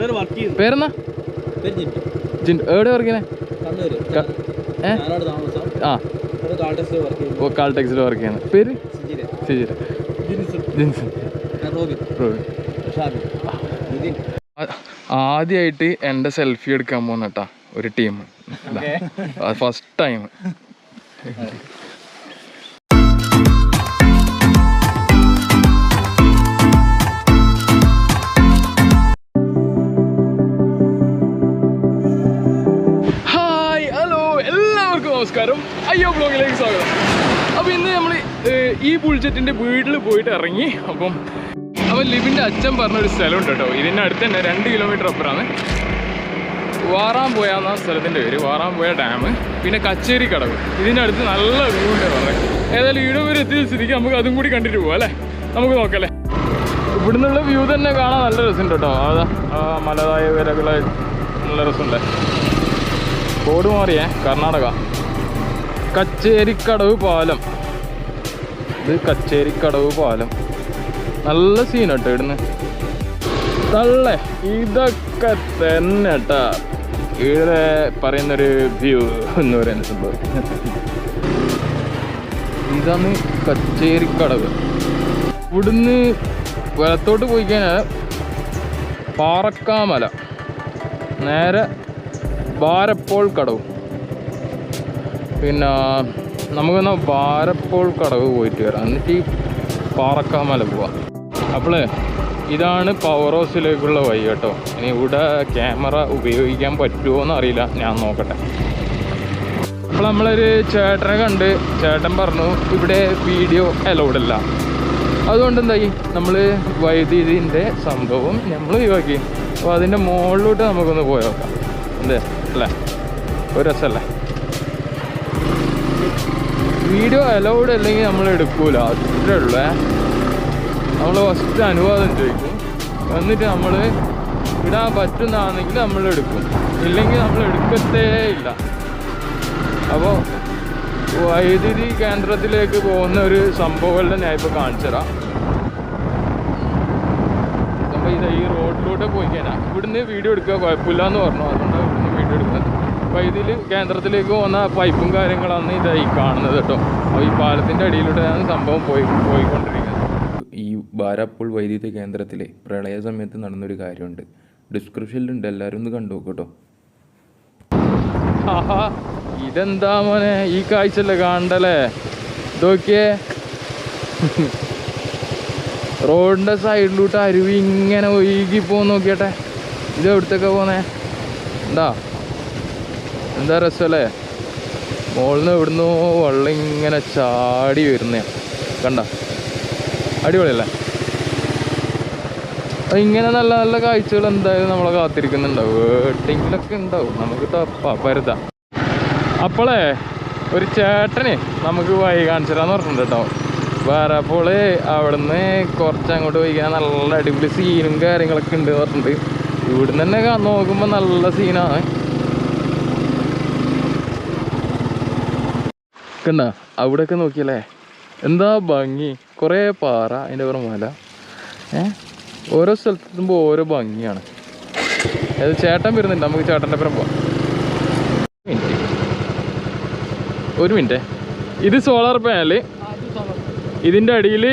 പേരെന്നാ? എവിടെ വർക്ക് ചെയ്യുന്നത്? ആ, കാൾടെക്സിൽ വർക്ക് ചെയ്യുന്നത്. പേര്? സിജിര. ജിൻസൺ. ആദ്യമായിട്ട് എൻ്റെ സെൽഫി എടുക്കാൻ പോകുന്ന കേട്ടാ ഒരു ടീം. First time. നമസ്കാരം, അയ്യോ ബ്ലോഗിലേക്ക് സ്വാഗതം. അപ്പോൾ ഇന്ന് നമ്മൾ ഈ ബുൾജെറ്റിൻ്റെ വീട്ടിൽ പോയിട്ട് ഇറങ്ങി. അപ്പം ലിബിൻ്റെ അച്ഛൻ പറഞ്ഞൊരു സ്ഥലമുണ്ട് കേട്ടോ. ഇതിൻ്റെ അടുത്ത് തന്നെ 2 കിലോമീറ്റർ അപ്പുറമാണ്. വാറാംപോയ എന്ന സ്ഥലത്തിൻ്റെ പേര്. വാറാംപോയ ഡാം, പിന്നെ കച്ചേരി കടവ്. ഇതിൻ്റെ അടുത്ത് നല്ല വ്യൂ ഉണ്ട് പറഞ്ഞത്. ഏതായാലും ഇവിടെ വരെ എത്തിയ സ്ഥിതിക്ക് നമുക്ക് അതും കൂടി കണ്ടിട്ട് പോകാം അല്ലേ? നമുക്ക് നോക്കല്ലേ. ഇവിടെ നിന്നുള്ള വ്യൂ തന്നെ കാണാൻ നല്ല രസമുണ്ട് കേട്ടോ. അതാ മലതായ വിലകളെ നല്ല രസമുണ്ട്. ബോർഡ് മാറിയേ, കർണാടക. കച്ചേരിക്കടവ് പാലം. ഇത് കച്ചേരിക്കടവ് പാലം. നല്ല സീനാട്ടോ ഇവിടുന്ന്. തള്ളേ ഇതൊക്കെ തന്നെ കേട്ടാ ഇവിടെ പറയുന്നൊരു വ്യൂ എന്ന് പറയുന്ന സംഭവം. ഇതാണ് കച്ചേരിക്കടവ്. ഇവിടുന്ന് വലത്തോട്ട് പോയി കഴിഞ്ഞാൽ പാറക്കാമല, നേരെ ബാരപ്പോൾ കടവ്. പിന്നെ നമുക്കെന്നാ ബാരപ്പോൾ കടവ് പോയിട്ട് വരാം, എന്നിട്ട് ഈ പാറക്കാമല പോവാം. അപ്പോളേ ഇതാണ് പവർ ഹൗസിലേക്കുള്ള വഴി കേട്ടോ. ഇനി ഇവിടെ ക്യാമറ ഉപയോഗിക്കാൻ പറ്റുമോ എന്ന് അറിയില്ല, ഞാൻ നോക്കട്ടെ. അപ്പോൾ നമ്മളൊരു ചേട്ടനെ കണ്ട്, ചേട്ടൻ പറഞ്ഞു ഇവിടെ വീഡിയോ അലൗഡ് അല്ല. അതുകൊണ്ട് എന്തായി, നമ്മൾ വൈദ്യുതിൻ്റെ സംഭവം നമ്മൾ ഒഴിവാക്കി. അപ്പോൾ അതിൻ്റെ മുകളിലോട്ട് നമുക്കൊന്ന് പോയി നോക്കാം. എന്തേ അല്ലേ, ഒരു രസമല്ലേ. വീഡിയോ അലൗഡ് അല്ലെങ്കിൽ നമ്മൾ എടുക്കൂല, അത്രേ ഉള്ളേ. നമ്മൾ ഫസ്റ്റ് അനുവാദം ചോദിക്കും, എന്നിട്ട് നമ്മൾ ഇടാൻ പറ്റുന്നതാണെങ്കിൽ നമ്മൾ എടുക്കും, ഇല്ലെങ്കിൽ നമ്മൾ എടുക്കത്തേ ഇല്ല. അപ്പോൾ വൈദ്യുതി കേന്ദ്രത്തിലേക്ക് പോകുന്ന ഒരു സംഭവമല്ല ഞാൻ ഇപ്പോൾ കാണിച്ചു തരാം. അപ്പോൾ ഇത് ഈ റോഡിലൂടെ പോയി കഴിഞ്ഞാൽ ഇവിടുന്ന് വീഡിയോ എടുക്കുക കുഴപ്പമില്ല എന്ന് പറഞ്ഞു. അതുകൊണ്ടാണ് ഇവിടുന്ന് വീഡിയോ എടുക്കുന്നത്. വൈദ്യുതി കേന്ദ്രത്തിലേക്ക് പോകുന്ന പൈപ്പും കാര്യങ്ങളാണ് ഇതായി കാണുന്നത് കേട്ടോ. അപ്പോൾ ഈ പാലത്തിൻ്റെ അടിയിലൂടെയാണ് സംഭവം പോയിക്കൊണ്ടിരിക്കുന്നത്. ഈ ബാരാപ്പോൾ വൈദ്യുതി കേന്ദ്രത്തിലെ പ്രളയ സമയത്ത് നടന്നൊരു കാര്യമുണ്ട്. ഡിസ്ക്രിപ്ഷനിലുണ്ട്, എല്ലാവരും ഒന്ന് കണ്ടു കേട്ടോ. ആഹാ, ഇതെന്താ മോനെ ഈ കാഴ്ചല്ലേ കാണണ്ടല്ലേ. ഇതൊക്കെ റോഡിൻ്റെ സൈഡിലോട്ട് അരുവി ഇങ്ങനെ ഒഴുകി പോകുന്ന നോക്കിയട്ടെ. ഇത് എവിടത്തേക്കാ പോന്നേ? എന്താ രസമല്ലേ. മുകളിൽ നിന്ന് എവിടുന്നോ വെള്ളം ഇങ്ങനെ ചാടി വരുന്നേ കണ്ട. അടിപൊളിയല്ലേ. ഇങ്ങനെ നല്ല നല്ല കാഴ്ചകൾ എന്തായാലും നമ്മളെ കാത്തിരിക്കുന്നുണ്ടാവും. എവിടെയെങ്കിലൊക്കെ ഉണ്ടാവും, നമുക്ക് പരുതാം. അപ്പോളേ ഒരു ചേട്ടന് നമുക്ക് വഴി കാണിച്ചിരാന്ന് പറഞ്ഞിട്ടുണ്ട് കേട്ടോ. വേറെ അപ്പോൾ അവിടുന്ന് കുറച്ച് അങ്ങോട്ട് പോയിക്കാൻ നല്ല അടിപൊളി സീനും കാര്യങ്ങളൊക്കെ ഉണ്ട് പറഞ്ഞിട്ടുണ്ട്. ഇവിടുന്ന് തന്നെ നോക്കുമ്പോൾ നല്ല സീനാണ്. കണ്ട അവിടെയൊക്കെ നോക്കിയല്ലേ, എന്താ ഭംഗി. കുറേ പാറ, അതിൻ്റെ പുറം മല. ഓരോ സ്ഥലത്തെത്തുമ്പോൾ ഓരോ ഭംഗിയാണ്. അത് ചേട്ടൻ വരുന്നുണ്ട്, നമുക്ക് ചേട്ടൻ്റെ പുറം പോവാം. ഒരു മിനിറ്റ്. ഇത് സോളാർ പാനല്. ഇതിൻ്റെ അടിയിൽ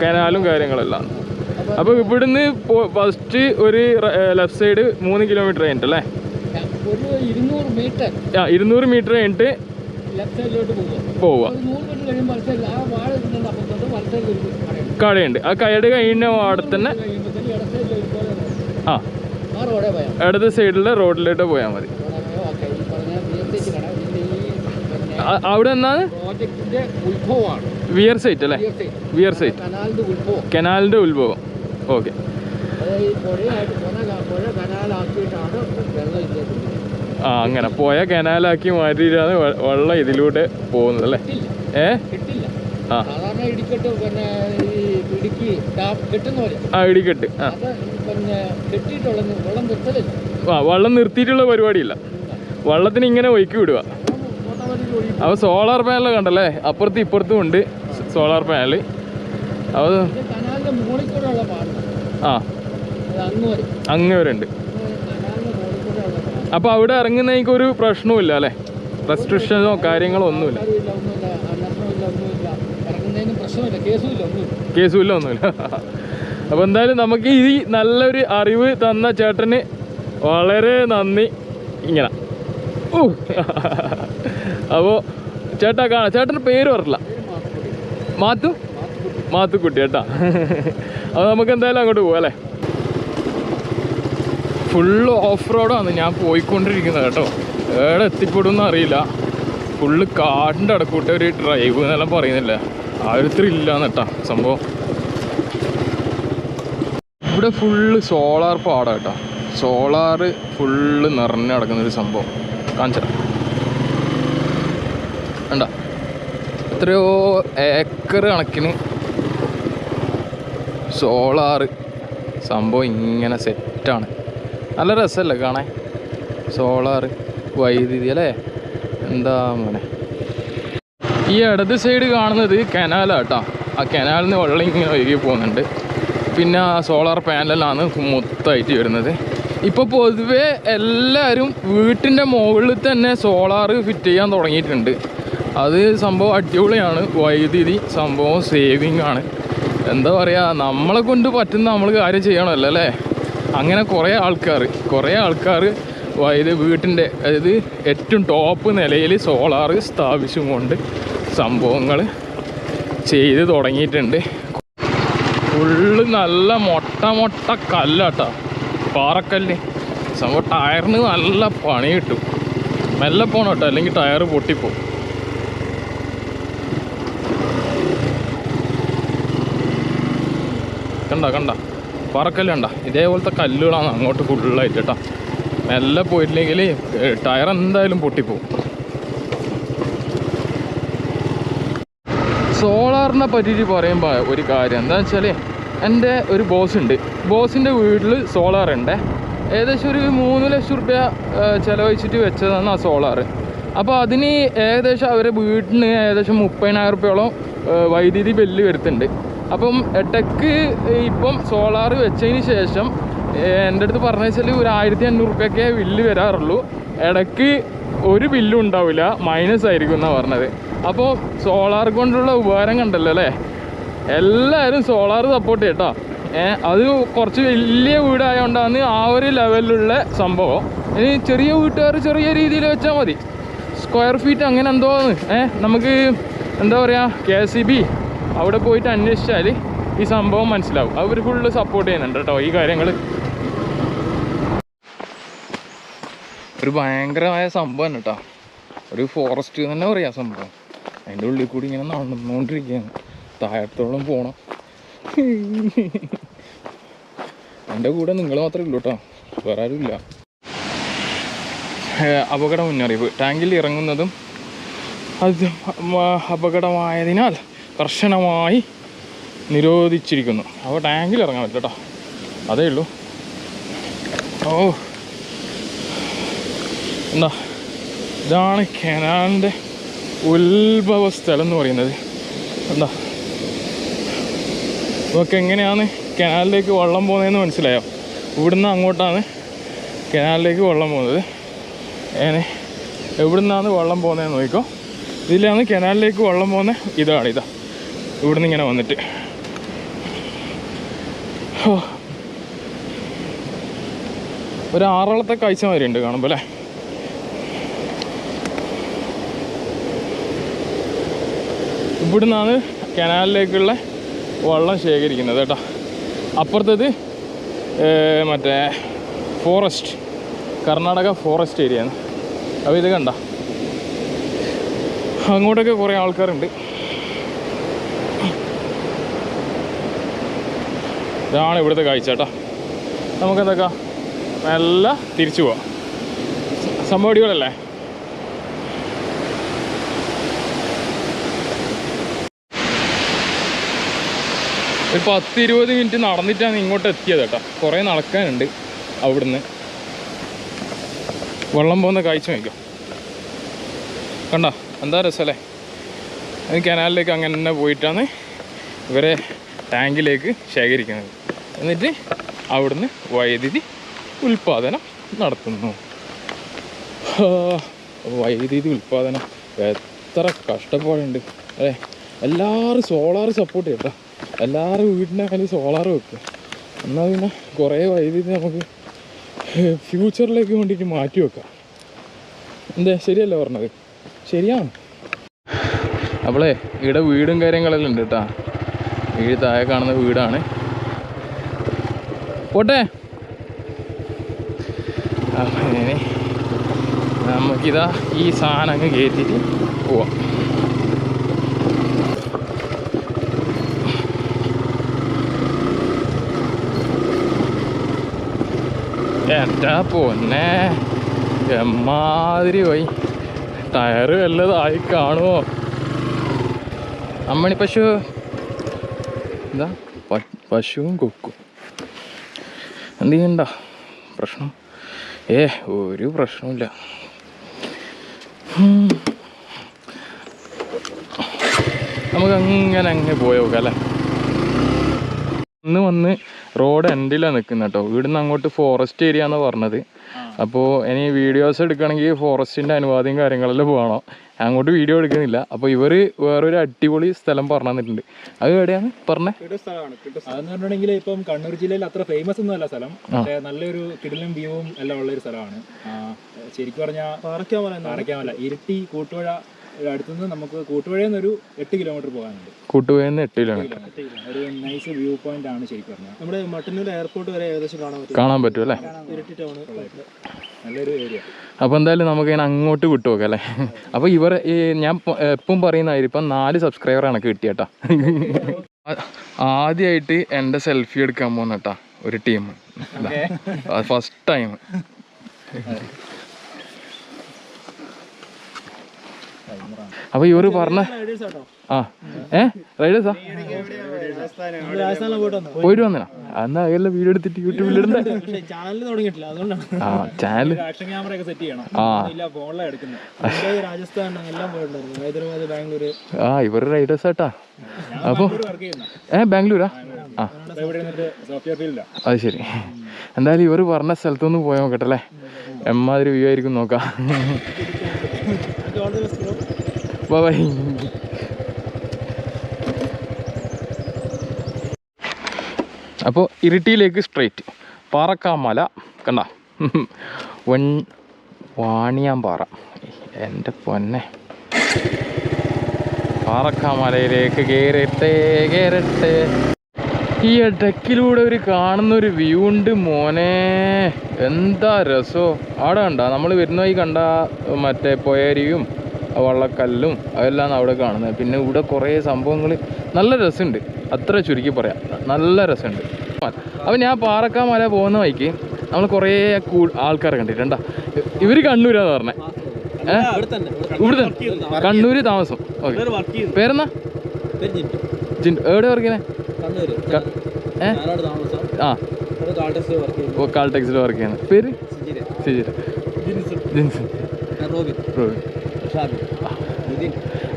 കനാലും കാര്യങ്ങളെല്ലാം. അപ്പോൾ ഇവിടുന്ന് ഫസ്റ്റ് ഒരു ലെഫ്റ്റ് സൈഡ് 3 കിലോമീറ്റർ കഴിഞ്ഞിട്ട് അല്ലേ, 200 മീറ്റർ കഴിഞ്ഞിട്ട് പോവുക. കടയുണ്ട്. ആ കട കഴിഞ്ഞ അവിടെ തന്നെ ഇടത് സൈഡിലെ റോഡിലോട്ട് പോയാൽ മതി. അവിടെ എന്താണ് വിയർ സൈറ്റ് അല്ലേ? വിയർ സൈറ്റ്, കനാലിൻ്റെ ഉത്ഭവം. ഓക്കെ. അങ്ങനെ പോയ കനാലാക്കി മാറ്റിയിട്ടാണ് വെള്ളം ഇതിലൂടെ പോകുന്നത് അല്ലേ? ഇടിക്കെട്ട്. വെള്ളം നിർത്തിയിട്ടുള്ള പരിപാടിയില്ല, വെള്ളത്തിന് ഇങ്ങനെ ഒഴുക്കി വിടുക. അപ്പോൾ സോളാർ പാനൽ കണ്ടല്ലേ, അപ്പുറത്തും ഇപ്പുറത്തും ഉണ്ട് സോളാർ പാനൽ. അത് ആ അങ്ങ് വരെ ഉണ്ട്. അപ്പോൾ അവിടെ ഇറങ്ങുന്നതിനൊരു പ്രശ്നവുമില്ല അല്ലേ? റെസ്ട്രിക്ഷനോ കാര്യങ്ങളോ ഒന്നുമില്ല. കേസുമില്ല, ഒന്നുമില്ല. അപ്പോൾ എന്തായാലും നമുക്ക് ഈ നല്ലൊരു അറിവ് തന്ന ചേട്ടന് വളരെ നന്ദി. ഇങ്ങനെ അപ്പോൾ ചേട്ടാ ചേട്ടൻ്റെ പേര് പറഞ്ഞില്ല. മാത്തുക്കുട്ടി ചേട്ടാ. അപ്പോൾ നമുക്ക് എന്തായാലും അങ്ങോട്ട് പോകാം അല്ലേ? ഫുള്ള് ഓഫ് റോഡാണ് ഞാൻ പോയിക്കൊണ്ടിരിക്കുന്നത് കേട്ടോ. എവിടെ എത്തിപ്പെടുമെന്ന് അറിയില്ല. ഫുള്ള് കാടിൻ്റെ അടക്കൂട്ട ഒരു ഡ്രൈവ് എന്നെല്ലാം പറയുന്നില്ല. ആ ഒരു ത്രില്ലാണ് കേട്ടോ സംഭവം. ഇവിടെ ഫുള്ള് സോളാർ പാടാണ് കേട്ടോ. സോളാർ ഫുള്ള് നിറഞ്ഞു നടക്കുന്നൊരു സംഭവം കാണിച്ചാൽ വേണ്ട. എത്രയോ ഏക്കർ കണക്കിന് സോളാറ് സംഭവം ഇങ്ങനെ സെറ്റാണ്. നല്ല രസമല്ലേ കാണാൻ? സോളാറ് വൈദ്യുതി അല്ലേ? എന്താ മോനെ. ഈ ഇടത് സൈഡ് കാണുന്നത് കനാലാട്ടോ. ആ കനാലിൽ നിന്ന് വെള്ളം ഇങ്ങനെ ഒഴുകി പോകുന്നുണ്ട്. പിന്നെ ആ സോളാർ പാനലാണ് മൊത്തമായിട്ട് വരുന്നത്. ഇപ്പോൾ പൊതുവേ എല്ലാവരും വീട്ടിൻ്റെ മുകളിൽ തന്നെ സോളാർ ഫിറ്റ് ചെയ്യാൻ തുടങ്ങിയിട്ടുണ്ട്. അത് സംഭവം അടിപൊളിയാണ്. വൈദ്യുതി സംഭവം സേവിങ് ആണ്. എന്താ പറയുക, നമ്മളെ കൊണ്ട് പറ്റുന്ന നമ്മൾ കാര്യം ചെയ്യണമല്ലോ അല്ലേ? അങ്ങനെ കുറേ ആൾക്കാർ വീട്ടിൻ്റെ അതായത് ഏറ്റവും ടോപ്പ് നിലയിൽ സോളാർ സ്ഥാപിച്ചും കൊണ്ട് സംഭവങ്ങൾ ചെയ്ത് തുടങ്ങിയിട്ടുണ്ട്. ഫുള്ള് നല്ല മൊട്ട കല്ലാട്ടോ, പാറക്കല്ല് സംഭവം. ടയറിന് നല്ല പണി കിട്ടും. മെല്ലെ പോകണം കേട്ടോ, അല്ലെങ്കിൽ ടയർ പൊട്ടിപ്പോവും. കണ്ട പാറക്കല്ല് കണ്ട, ഇതേപോലത്തെ കല്ലുകളാണ് അങ്ങോട്ട് ഫുള്ളായിട്ട് കേട്ടോ. മെല്ലെ പോയിട്ടില്ലെങ്കിൽ ടയർ എന്തായാലും പൊട്ടിപ്പോവും. സോളാറിനെ പറ്റിയിട്ട് പറയുമ്പോൾ ഒരു കാര്യം എന്താണെന്ന് വെച്ചാൽ, എൻ്റെ ഒരു ബോസിൻ്റെ വീട്ടിൽ സോളാറുണ്ട്. ഏകദേശം ഒരു 3 ലക്ഷം റുപ്യ ചിലവഴിച്ചിട്ട് വെച്ചതാണ് ആ സോളാർ. അപ്പോൾ അതിന് ഏകദേശം അവരെ വീട്ടിന് ഏകദേശം 30,000 റുപ്യോളം വൈദ്യുതി ബില്ല് വരുത്തുന്നുണ്ട്. അപ്പം ടെക്ക് ഇപ്പം സോളാർ വെച്ചതിന് ശേഷം എൻ്റെ അടുത്ത് പറഞ്ഞു വെച്ചാൽ ഒരു 1,500 റുപ്യൊക്കെ ബില്ല് വരാറുള്ളൂ. ഇടയ്ക്ക് ഒരു ബില്ലും ഉണ്ടാവില്ല, മൈനസ് ആയിരിക്കും എന്നാണ് പറഞ്ഞത്. അപ്പോൾ സോളാർ കൊണ്ടുള്ള ഉപകാരം കണ്ടല്ലോ അല്ലേ? എല്ലാവരും സോളാർ സപ്പോർട്ട് ചെയ്യട്ടോ. അത് കുറച്ച് വലിയ വീടായതുകൊണ്ടാണ് ആ ഒരു ലെവലിലുള്ള സംഭവം. ഇനി ചെറിയ വീട്ടുകാർ ചെറിയ രീതിയിൽ വെച്ചാൽ മതി. സ്ക്വയർ ഫീറ്റ് അങ്ങനെ എന്തോ നമുക്ക് എന്താ പറയുക, KSEB അവിടെ പോയിട്ട് അന്വേഷിച്ചാൽ ഈ സംഭവം മനസ്സിലാവും. അവർ ഫുള്ള് സപ്പോർട്ട് ചെയ്യുന്നുണ്ട് കേട്ടോ ഈ കാര്യങ്ങൾ. ഒരു ഭയങ്കരമായ സംഭവമാണ് കേട്ടോ. ഒരു ഫോറസ്റ്റ് തന്നെ പറയാം സംഭവം. അതിൻ്റെ ഉള്ളിൽ കൂടി ഇങ്ങനെ നടന്നുകൊണ്ടിരിക്കുകയാണ്. താഴത്തോളം പോകണം. എൻ്റെ കൂടെ നിങ്ങൾ മാത്രമേ ഉള്ളൂ കേട്ടോ, വേറെ ആരുമില്ല. അപകട മുന്നറിയിപ്പ്. ടാങ്കിൽ ഇറങ്ങുന്നതും അത് അപകടമായതിനാൽ കർശനമായി നിരോധിച്ചിരിക്കുന്നു. അപ്പോൾ ടാങ്കിൽ ഇറങ്ങാൻ പറ്റില്ല കേട്ടോ, അതേ ഉള്ളൂ. എന്താ ഇതാണ് കനാലിൻ്റെ ഉത്ഭവ സ്ഥലം എന്ന് പറയുന്നത്. എന്താ നമുക്ക് എങ്ങനെയാണ് കനാലിലേക്ക് വെള്ളം പോകുന്നതെന്ന് മനസ്സിലായോ? ഇവിടുന്ന് അങ്ങോട്ടാണ് കനാലിലേക്ക് വെള്ളം പോകുന്നത്. എവിടുന്നാണ് വെള്ളം പോകുന്നതെന്ന് നോക്കിക്കോ. ഇതിലാണ് കനാലിലേക്ക് വെള്ളം പോകുന്നത്. ഇതാ ഇവിടുന്ന് ഇങ്ങനെ വന്നിട്ട് ഒരു ആറളത്തെ കാഴ്ച മാതിരി ഉണ്ട് കാണുമ്പോൾ അല്ലേ? ഇവിടുന്നാണ് കനാലിലേക്കുള്ള വെള്ളം ശേഖരിക്കുന്നത് കേട്ടോ. അപ്പുറത്തത് മറ്റേ ഫോറസ്റ്റ്, കർണാടക ഫോറസ്റ്റ് ഏരിയയാണ്. അപ്പോൾ ഇത് കണ്ട അങ്ങോട്ടൊക്കെ കുറേ ആൾക്കാരുണ്ട്. ഇതാണ് ഇവിടുത്തെ കാഴ്ച കേട്ടോ. നമുക്കെന്തൊക്കെ നല്ല തിരിച്ചു പോവാം. സംഭവം അടിപൊളിയല്ലേ? ഒരു 10-20 മിനിറ്റ് നടന്നിട്ടാണ് ഇങ്ങോട്ട് എത്തിയത് കേട്ടോ. കുറേ നടക്കാനുണ്ട്. അവിടുന്ന് വെള്ളം പോകുന്ന കാഴ്ച നോക്കാം. കണ്ട എന്താ രസമല്ലേ? അത് കനാലിലേക്ക് അങ്ങനെ തന്നെ പോയിട്ടാണ് ഇവരെ ടാങ്കിലേക്ക് ശേഖരിക്കുന്നത്. എന്നിട്ട് അവിടുന്ന് വൈദ്യുതി ഉൽപ്പാദനം നടത്തുന്നു. വൈദ്യുതി ഉൽപ്പാദനം എത്ര കഷ്ടപ്പാടുണ്ട് അല്ലേ. എല്ലാവരും സോളാർ സപ്പോർട്ട് ചെയ്യട്ടോ. എല്ലാവരും വീടിൻ്റെ മേലെ സോളാർ വെക്കുക. എന്നാൽ പിന്നെ കുറേ വൈദ്യുതി നമുക്ക് ഫ്യൂച്ചറിലേക്ക് വേണ്ടിയിട്ട് മാറ്റി വെക്കാം. എന്താ ശരിയല്ല പറഞ്ഞത്? ശരിയാണ്. അപ്പോളേ ഇവിടെ വീടും കാര്യങ്ങളെല്ലാം ഉണ്ട് കേട്ടോ. വീട് താഴെ കാണുന്ന വീടാണ്. പോട്ടെ, അങ്ങനെ നമുക്കിതാ ഈ സാധനം അങ്ങ് കയറ്റിയിട്ട് പോവാം. എന്താ പൊന്നെ എമ്മാതിരി പോയി. ടയറ് വല്ലതായി കാണുമോ? അമ്മണി പശു എന്താ പശുവും കൊക്കും എന്ത് ചെയ്യണ്ട പ്രശ്നം? ഒരു പ്രശ്നമില്ല. നമുക്ക് അങ്ങനെ പോയി നോക്കാം അല്ലേ. വന്ന് റോഡ് എൻഡിലാണ് നിൽക്കുന്നത് കേട്ടോ. ഇവിടുന്ന് അങ്ങോട്ട് ഫോറസ്റ്റ് ഏരിയ എന്നാണ് പറഞ്ഞത്. അപ്പോൾ ഇനി വീഡിയോസ് എടുക്കണമെങ്കിൽ ഫോറസ്റ്റിൻ്റെ അനുവാദവും കാര്യങ്ങളെല്ലാം പോകണം. അങ്ങോട്ട് വീഡിയോ എടുക്കുന്നില്ല. അപ്പോൾ ഇവർ വേറൊരു അടിപൊളി സ്ഥലം പറഞ്ഞു തന്നിട്ടുണ്ട്. അത് എവിടെയാണ് പറഞ്ഞത്? അതെന്ന് പറഞ്ഞിട്ടുണ്ടെങ്കിൽ ഇപ്പം കണ്ണൂർ ജില്ലയിൽ അത്ര ഫേമസ് ഒന്നും അല്ല സ്ഥലം. നല്ലൊരു കിടിലൻ വ്യൂവും എല്ലാം ഉള്ളൊരു സ്ഥലമാണ്. ശരിക്കും പറഞ്ഞാൽ പാറയ്ക്കാമല ഇരിട്ടി കൂട്ടുപുഴ അടുത്തുനിന്ന് നമുക്ക് കൂട്ടുപുഴയിൽ നിന്ന് ഒരു 8 കിലോമീറ്റർ പോകാനുണ്ട്. കൂട്ടുപുഴയിൽ നിന്ന് 8 കിലോമീറ്റർ. ഒരു നൈസ് വ്യൂ പോയിന്റ് ആണ് ശരിക്കും പറഞ്ഞാൽ. നമ്മുടെ മട്ടന്നൂർ എയർപോർട്ട് വരെ ഏകദേശം കാണാൻ പറ്റും അല്ലേ. ഇരിട്ടി ടൗൺ നല്ലൊരു ഏരിയ. അപ്പോൾ എന്തായാലും നമുക്ക് ഇങ്ങനെ അങ്ങോട്ട് വിട്ടുപോക്കാം അല്ലേ. അപ്പോൾ ഇവർ ഞാൻ എപ്പം പറയുന്നതായിരിക്കും ഇപ്പം 4 സബ്സ്ക്രൈബറാണ് കിട്ടിയേട്ടാ. ആദ്യമായിട്ട് എൻ്റെ സെൽഫി എടുക്കാൻ പോകുന്ന കേട്ടാ ഒരു ടീം. First time. അപ്പോൾ ഇവർ പറഞ്ഞ റൈഡേഴ്സാ പോയിട്ട് വന്നോ? എന്നാ അതെല്ലാം വീഡിയോ എടുത്തിട്ട് യൂട്യൂബിൽ ഇടണ്ടേ? ചാനൽ ഇവർ റൈഡേഴ്സ് ആട്ടാ. അപ്പോൾ ബാംഗ്ലൂരാ? അത് ശരി. എന്തായാലും ഇവർ പറഞ്ഞ സ്ഥലത്തൊന്ന് പോയാൽ നോക്കട്ടല്ലേ. എമ്മാതിരി വ്യൂ ആയിരിക്കും നോക്കാം. ബൈ. അപ്പോൾ ഇരിട്ടിയിലേക്ക് സ്ട്രെയിറ്റ്. പാറക്കാമല കണ്ട വാണിയാമ്പാറ. എൻ്റെ പൊന്നെ, പാറക്കാമലയിലേക്ക് കയറട്ടെ. ഈ ഇടയ്ക്കിലൂടെ ഒരു കാണുന്നൊരു വ്യൂ ഉണ്ട് മോനെ. എന്താ രസോ. അവിടെ കണ്ട നമ്മൾ വരുന്ന വഴി കണ്ട മറ്റേ പൊയരിയും വള്ളക്കല്ലും അതെല്ലാം അവിടെ കാണുന്നത്. പിന്നെ ഇവിടെ കുറേ സംഭവങ്ങൾ നല്ല രസമുണ്ട്. അത്ര ചുരുക്കി പറയാം, നല്ല രസമുണ്ട്. അപ്പം ഞാൻ പാറക്കാമല പോകുന്ന വഴിക്ക് നമ്മൾ കുറേ ആൾക്കാരെ കണ്ടിട്ടുണ്ടാ. ഇവർ കണ്ണൂരാന്ന് പറഞ്ഞേ. ഇവിടെ തന്നെ കണ്ണൂര് താമസം. ഓക്കെ, പേരെന്നാ? എവിടെ വർക്ക് ചെയ്യുന്നത്? കാൾടെക്സിൽ വർക്ക് ചെയ്യുന്നത്. പേര്? സിജിര. ജിൻസൺ. റോബിൻ.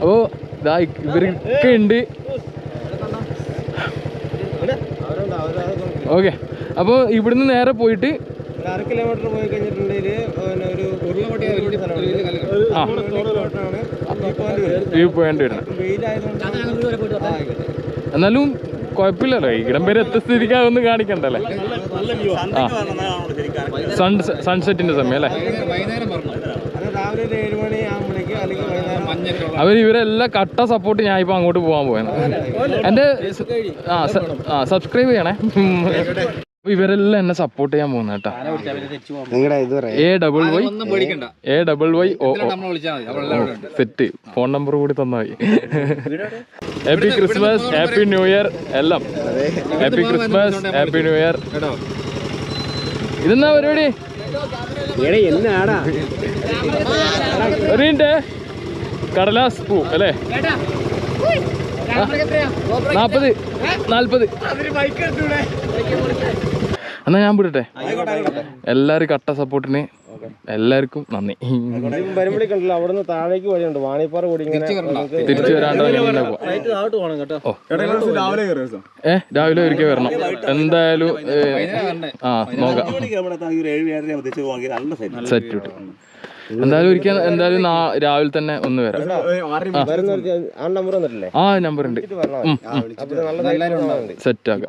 അപ്പോൾ ഇതാ ഇവരൊക്കെ ഉണ്ട്. ഓക്കെ, അപ്പോൾ ഇവിടുന്ന് നേരെ പോയിട്ട് 6 കിലോമീറ്റർ പോയി കഴിഞ്ഞിട്ടുണ്ടെങ്കിൽ വ്യൂ പോയിന്റ് വരുന്നത്. എന്നാലും കുഴപ്പമില്ലല്ലോ. ഇവിടം വരെ എത്ത സ്ഥിതിക്കാതൊന്നും കാണിക്കണ്ടല്ലേ. സൺസെറ്റിന്റെ സമയം അല്ലേ. ഇവരെല്ലാം കട്ട സപ്പോർട്ട്. ഞാൻ ഇപ്പൊ അങ്ങോട്ട് പോകാൻ പോയത്. എൻ്റെ സബ്സ്ക്രൈബ് ചെയ്യണേ. ഇവരെല്ലാം എന്നെ സപ്പോർട്ട് ചെയ്യാൻ പോകുന്ന കേട്ടാ. AYY സെറ്റ് ഫോൺ നമ്പർ കൂടി തന്നാ മതി. Happy Christmas, happy new year എല്ലാം. Happy Christmas, happy new year. ഇതെന്നാ പരിപാടി? ഒരു മിനിറ്റ്. കടലാസ് പൂ അല്ലേ? 40 എന്നാ ഞാൻ വിടട്ടെ. എല്ലാവരും കട്ട സപ്പോർട്ടിന് എല്ലാവർക്കും നന്ദി. വരുമ്പോഴേക്കുണ്ടല്ലോ അവിടുന്ന് താഴേക്ക് വഴിയുണ്ട്, വാണിപ്പാറ കൂടി തിരിച്ചു വരാണ്ട് രാവിലെ ഒരിക്കൽ വരണം എന്തായാലും. ആ നോക്കാം, സെറ്റ് കിട്ടും എന്തായാലും ഒരിക്കൽ. എന്തായാലും രാവിലെ തന്നെ ഒന്ന് വരാം. ആ നമ്പർ ഉണ്ട്, സെറ്റ് ആക്കാം.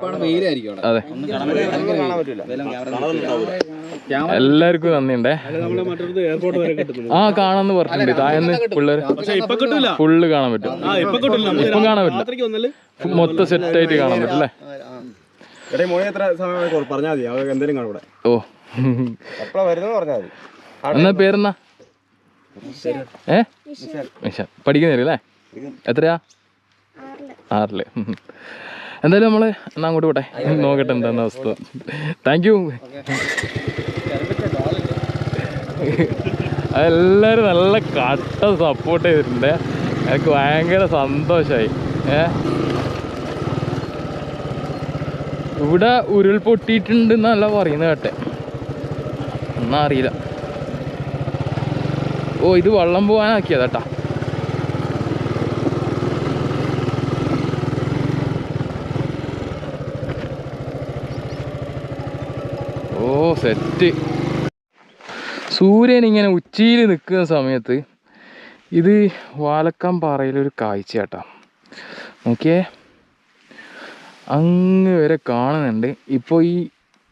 അതെ, എല്ലാവർക്കും നന്ദിയുണ്ടേ. ആ കാണാന്ന് പറഞ്ഞിട്ടുണ്ട്, താഴെന്ന് പിള്ളേർ ഫുള്ള് കാണാൻ പറ്റും. ഇപ്പം കാണാൻ പറ്റില്ല, മൊത്തം സെറ്റായിട്ട് കാണാൻ പറ്റില്ലേ. ഓ എന്നാ പേരെന്നാ? പഠിക്കുന്നില്ലേ? എത്രയാ? 6. എന്തായാലും നമ്മള് എന്നാ അങ്ങോട്ട് പോട്ടെ, നോക്കട്ടെ എന്താന്ന അവസ്ഥ. Thank you. അതെല്ലാരും നല്ല കട്ട സപ്പോർട്ട് ചെയ്തിട്ടുണ്ട്, എനിക്ക് ഭയങ്കര സന്തോഷമായി. ഇവിടെ ഉരുൾപൊട്ടിയിട്ടുണ്ടെന്നല്ല പറയുന്നത് കേട്ടെ, ഒന്നും അറിയില്ല. ഓ ഇത് വെള്ളം പോകാനാക്കിയതാട്ടാ. ഓ സെറ്റ്. സൂര്യൻ ഇങ്ങനെ ഉച്ചിയിൽ നിൽക്കുന്ന സമയത്ത് ഇത് വാലക്കാംപാറയിലൊരു കാഴ്ചയാട്ടാ. നോക്കിയേ, അങ്ങ് വരെ കാണുന്നുണ്ട്. ഇപ്പോൾ ഈ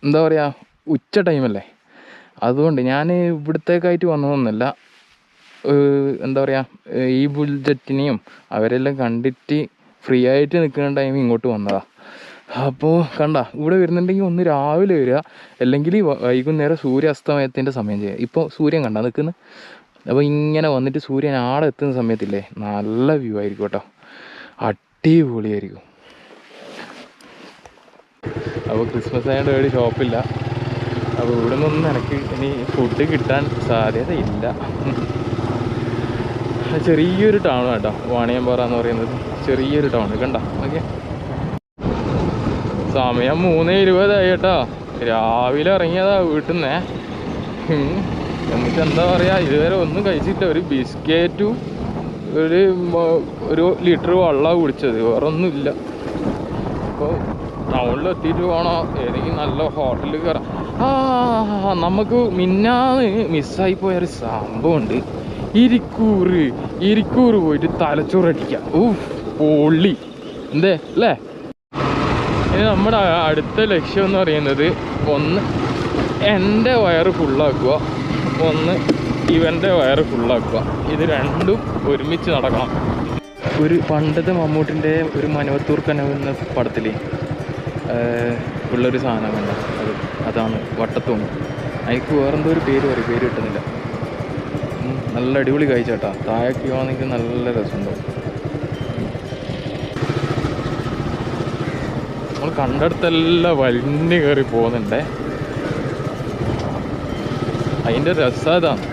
എന്താ പറയുക, ഉച്ച ടൈമല്ലേ, അതുകൊണ്ട് ഞാൻ ഇവിടത്തേക്കായിട്ട് വന്നതൊന്നുമല്ല. എന്താ പറയുക, ഈ ബുൾജറ്റിനെയും അവരെല്ലാം കണ്ടിട്ട് ഫ്രീ ആയിട്ട് നിൽക്കുന്ന ടൈം ഇങ്ങോട്ട് വന്നതാണ്. അപ്പോൾ കണ്ട, ഇവിടെ വരുന്നുണ്ടെങ്കിൽ ഒന്ന് രാവിലെ വരിക, അല്ലെങ്കിൽ വൈകുന്നേരം സൂര്യാസ്തമയത്തിൻ്റെ സമയം ചെയ്യുക. ഇപ്പോൾ സൂര്യൻ കണ്ട നിൽക്കുന്നത്, അപ്പോൾ ഇങ്ങനെ വന്നിട്ട് സൂര്യൻ ആടെ എത്തുന്ന സമയത്തില്ലേ നല്ല വ്യൂ ആയിരിക്കും കേട്ടോ, അടിപൊളിയായിരിക്കും. അപ്പോൾ ക്രിസ്മസ് ആയതുകൊണ്ട് ഒരു ഷോപ്പില്ല, അപ്പോൾ ഇവിടെ നിന്നൊന്നും എനിക്ക് ഇനി ഫുഡ് കിട്ടാൻ സാധ്യതയില്ല. ചെറിയൊരു ടൗൺ കേട്ടോ വാണിയമ്പാറ എന്ന് പറയുന്നത്, ചെറിയൊരു ടൗൺ കണ്ട. ഓക്കെ, സമയം 3:20 കേട്ടോ. രാവിലെ ഇറങ്ങിയതാ വീട്ടിൽ നിന്നേ. എന്നിട്ട് എന്താ പറയുക, ഇതുവരെ ഒന്നും കഴിച്ചിട്ട് ഒരു ബിസ്ക്കറ്റും ഒരു ലിറ്റർ വെള്ളമാണ് കുടിച്ചത്, വേറെ ഒന്നുമില്ല. അപ്പോൾ ടൗണിലെത്തിയിട്ട് വേണോ ഏതെങ്കിലും നല്ല ഹോട്ടലിൽ കയറാം. നമുക്ക് മിന്നാന്ന് മിസ്സായി പോയൊരു സംഭവമുണ്ട്. ഇരിക്കൂർ പോയിട്ട് തലച്ചോറടിക്കാം. പൊള്ളി എന്തേ അല്ലേ. ഇനി നമ്മുടെ അടുത്ത ലക്ഷ്യം എന്ന് പറയുന്നത്, ഒന്ന് എൻ്റെ വയറ് ഫുള്ളാക്കുക, ഒന്ന് ഇവൻ്റെ വയറ് ഫുള്ളാക്കുക. ഇത് രണ്ടും ഒരുമിച്ച് നടക്കണം. ഒരു പണ്ടത്തെ മമ്മൂട്ടിൻ്റെ ഒരു മനവത്തൂർ കനവ് എന്ന പടത്തിൽ ഉള്ളൊരു സാധനം വേണ്ട, അതാണ് വട്ടത്തൂണ്. എനിക്ക് വേറെന്തോ ഒരു പേര് കിട്ടുന്നില്ല. നല്ല അടിപൊളി കാഴ്ച. താഴേക്ക് പോകാനെങ്കിൽ നല്ല രസമുണ്ടാവും. നമ്മൾ കണ്ടെടുത്തെല്ലാം വലിഞ്ഞ് കയറി പോകുന്നുണ്ടേ, അതിൻ്റെ രസം അതാണ്.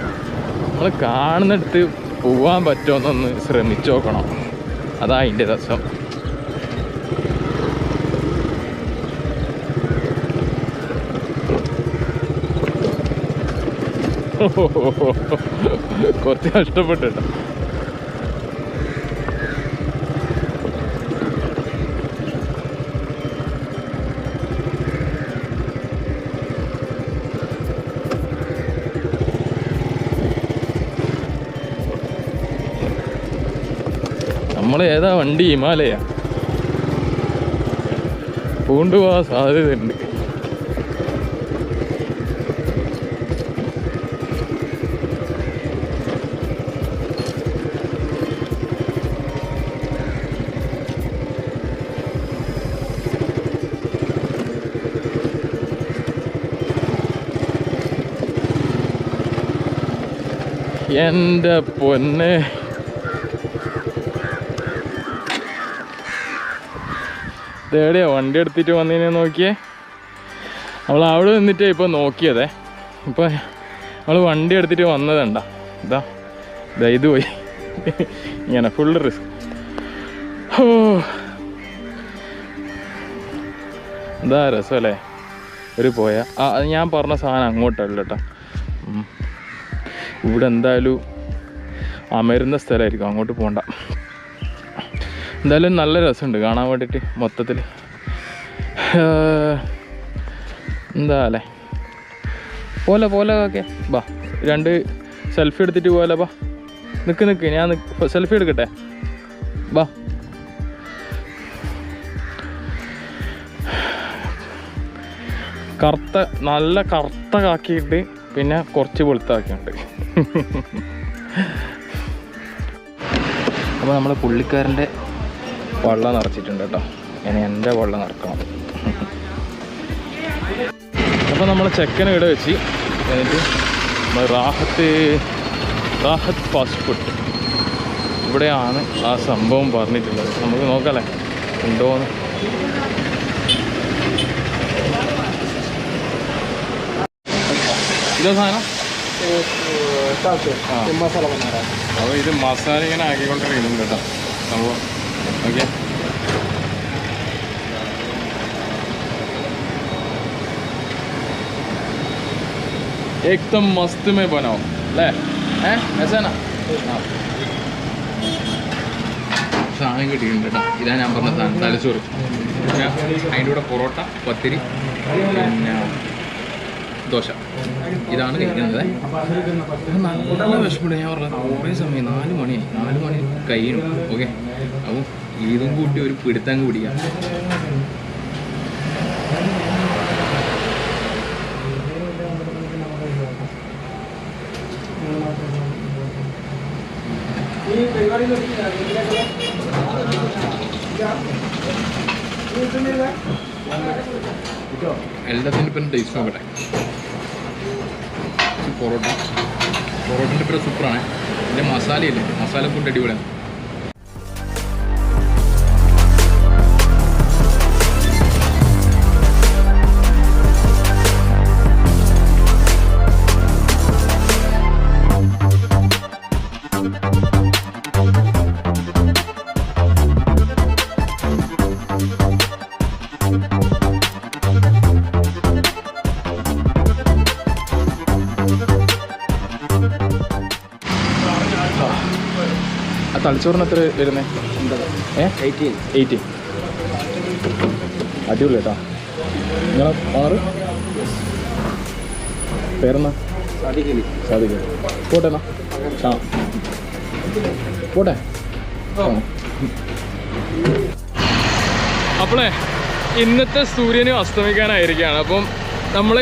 നമ്മൾ കാണുന്നിടത്ത് പോകാൻ പറ്റുമെന്നൊന്ന് ശ്രമിച്ചു നോക്കണം, അതാ അതിൻ്റെ രസം. കുറച്ച് കഷ്ടപ്പെട്ടു കേട്ടോ. നമ്മൾ ഏതാ വണ്ടി? ഹിമാലയ പൂണ്ടുപോകാൻ സാധ്യതയുണ്ട്. എൻ്റെ പൊന്നെ, ഇതെവിടെയാ വണ്ടി എടുത്തിട്ട് വന്നതിനെ നോക്കിയേ. നമ്മൾ അവിടെ നിന്നിട്ട് ഇപ്പോൾ നോക്കിയതേ, ഇപ്പോൾ നമ്മൾ വണ്ടി എടുത്തിട്ട് വന്നതണ്ട. ഇതാ ഇത് പോയി ഇങ്ങനെ ഫുള്ള് റിസ്ക്. ഓ എന്താ രസമല്ലേ ഒരു പോയ. അത് ഞാൻ പറഞ്ഞ സാധനം അങ്ങോട്ടല്ല കേട്ടോ. ഇവിടെ എന്തായാലും അമരുന്ന സ്ഥലമായിരിക്കും, അങ്ങോട്ട് പോകണ്ട. എന്തായാലും നല്ല രസമുണ്ട് കാണാൻ വേണ്ടിയിട്ട് മൊത്തത്തിൽ. എന്താ അല്ലേ, പോലെ ഓക്കെ ബാ, 2 സെൽഫി എടുത്തിട്ട് പോലെ ബാ. നിൽക്ക് ഞാൻ സെൽഫി എടുക്കട്ടെ ബാ. നല്ല കറുത്ത കാക്കിയിട്ട് പിന്നെ കുറച്ച് വെളുത്താക്കിയുണ്ട്. അപ്പോൾ നമ്മൾ പുള്ളിക്കാരൻ്റെ വെള്ളം നിറച്ചിട്ടുണ്ട് കേട്ടോ. ഇനി എൻ്റെ വെള്ളം നിറക്കണം. അപ്പോൾ നമ്മൾ ചെക്കനെ ഇവിടെ വെച്ച് എന്നിട്ട് റാഹത്ത് ഫാസ്റ്റ് ഫുഡ് ഇവിടെയാണ് ആ സംഭവം പറഞ്ഞിട്ടുള്ളത്. നമുക്ക് നോക്കാമല്ലേ ഉണ്ടോയെന്ന്. ഇതാ സാധനം മസാല അപ്പോൾ ഇത് മസാല ഇങ്ങനെ ആക്കിക്കൊണ്ടിരിക്കുന്നുണ്ട് കേട്ടോ സംഭവം. ഓക്കെ, एकदम मस्त में बनाओ ले हैं ऐसा ना. സാധനം കിട്ടിയിട്ടുണ്ട് കേട്ടോ. ഇതാണ് ഞാൻ പറഞ്ഞ സാധനം, തലച്ചോറ്. പിന്നെ അതിൻ്റെ കൂടെ പൊറോട്ട, പത്തിരി, പിന്നെ ദോശ. ഇതാണ് കഴിക്കുന്നത്. നല്ല വിഷമമുണ്ട്. ഞാൻ പറഞ്ഞത് കുറേ സമയം 4 മണി കഴിയണം. ഓക്കെ, അപ്പോൾ ഇതും കൂട്ടി ഒരു പിടുത്തങ്ങ് പിടിക്കാം. എല്ലാത്തിൻ്റെ ഇപ്പം ടേസ്റ്റ് നോക്കട്ടെ. പൊറോട്ടൻ്റെ ഇപ്പം സൂപ്പറാണ്. പിന്നെ മസാലയില്ലേ, മസാല ഫുഡ് അടിപൊളിയാണ്. തലച്ചോറിന് എത്ര വരുന്നത്? 18. അടിപൊളി കേട്ടോ. നിങ്ങളെ ആറ് പേരെന്നാ? സാധിക്കലി. പോട്ടെ എന്നാ. ആ പോട്ടെ. അപ്പോളേ ഇന്നത്തെ സൂര്യന് അസ്തമിക്കാനായിരിക്കുകയാണ്. അപ്പം നമ്മൾ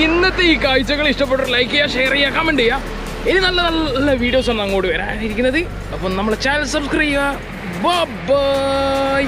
ഇന്നത്തെ ഈ കാഴ്ചകൾ ഇഷ്ടപ്പെട്ടു ലൈക്ക് ചെയ്യുക, ഷെയർ ചെയ്യുക, കമൻറ്റ് ചെയ്യുക. ഇനി നല്ല നല്ല വീഡിയോസ് ആണ് അങ്ങോട്ട് വരാനിരിക്കുന്നത്. അപ്പം നമ്മളെ ചാനൽ സബ്സ്ക്രൈബ് ചെയ്യുക. ബൈ.